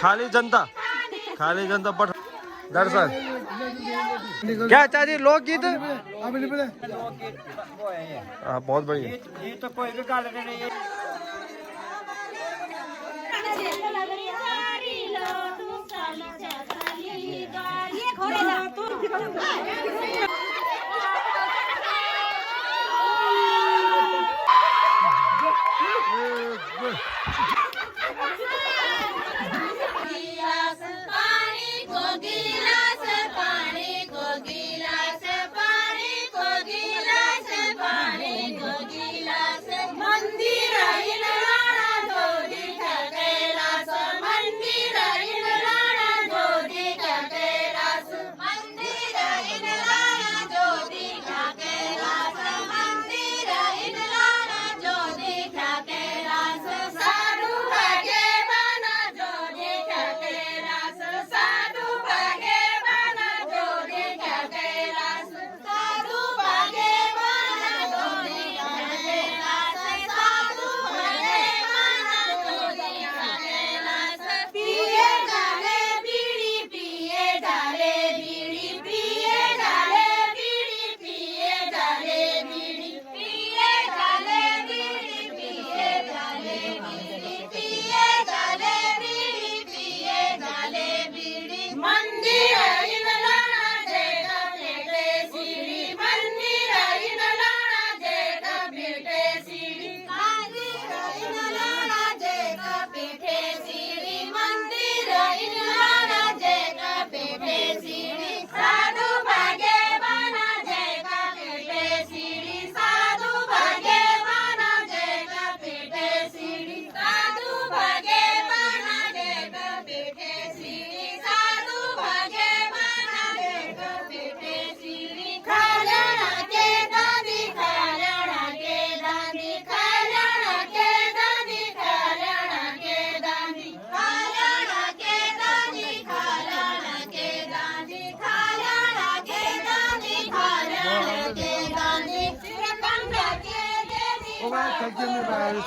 खाली जनता पठ दर्शक क्या चाची लोकगीत बहुत बढ़िया ये तो कोई भी गाल नहीं है।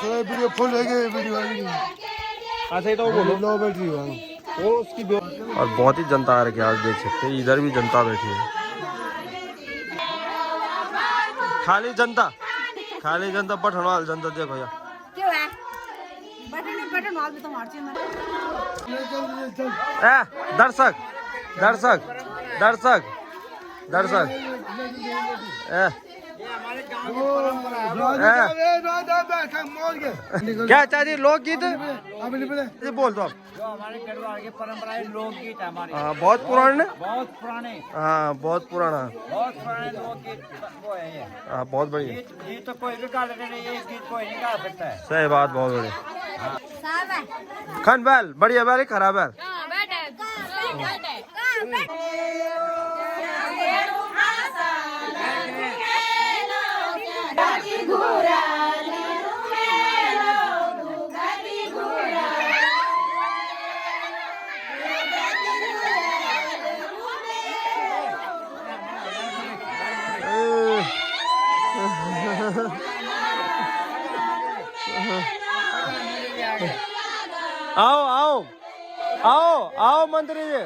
वीडियो फुल है वीडियो अच्छा ही तो बोलो लो बैटरी वो उसकी और बहुत ही जनता आ रही है। आज देख सकते हैं इधर भी जनता बैठी है। खाली जनता पठनवाल जनता देखो यार क्यों है पठनवाल भी तो मारती है। दर्शक क्या चाची लोकगीत बोल दो आप। जो हमारे गढ़वाल की परंपरा है लोकगीत हमारे। बहुत पुराने हाँ बहुत पुराना लोकगीत वो है ये। बहुत बढ़िया ये तो कोई भी गा नहीं है। ये गीत कोई नहीं गा सकता है। सही बात बहुत बढ़िया। खन बैल बढ़िया बैल खराब बैल आओ मंत्री जी।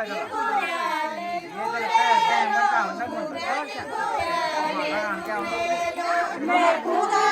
चला ये तो लगता है टाइम का होना बोलते और क्या हमारा क्या होना मैं खुदा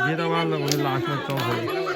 ये तो वाला मुझे लास्ट में चौंक गई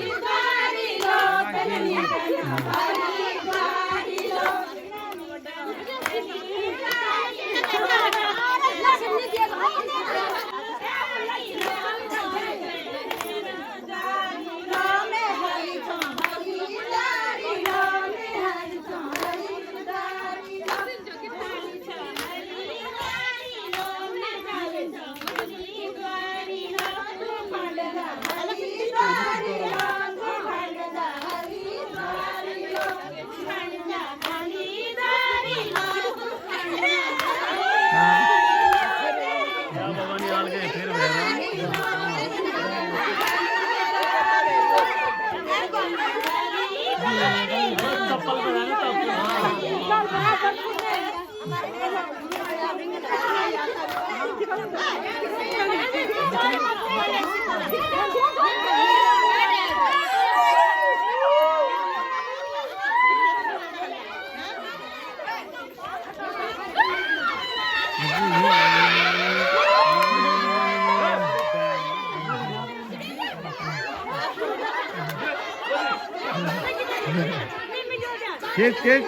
केक केक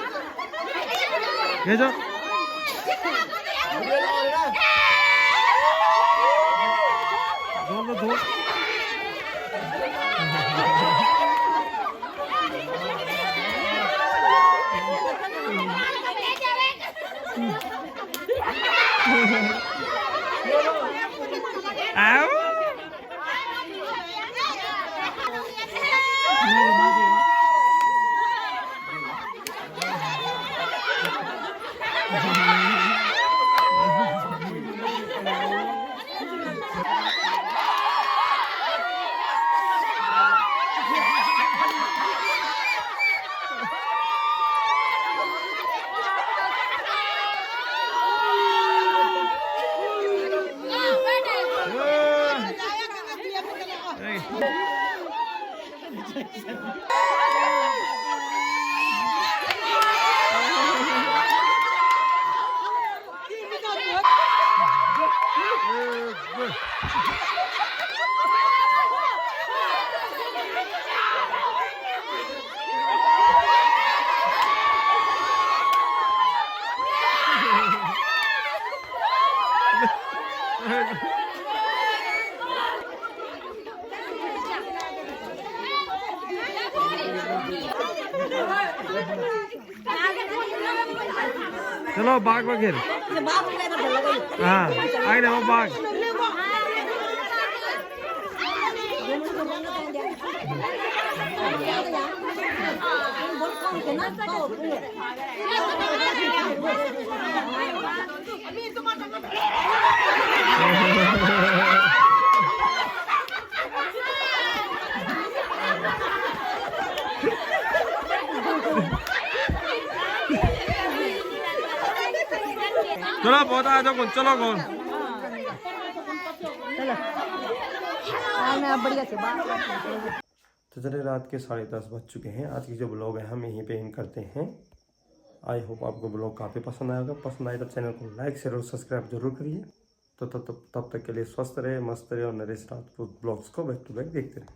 ले जाओ दो आओ चलो बाग वगैर हाँ आगे देखो बाग चलो बहुत आ जाओ कौन चलो कौन तो चले रात के 10:30 बज चुके हैं। आज की जो ब्लॉग है हम यहीं पे एंड करते हैं। आई होप आपको ब्लॉग काफ़ी पसंद आएगा। पसंद आए तो चैनल को लाइक शेयर और सब्सक्राइब जरूर करिए। तो तब तक के लिए स्वस्थ रहे, मस्त रहे और नरेश राजपूत ब्लॉग्स को बैक टू बैक देखते रहे।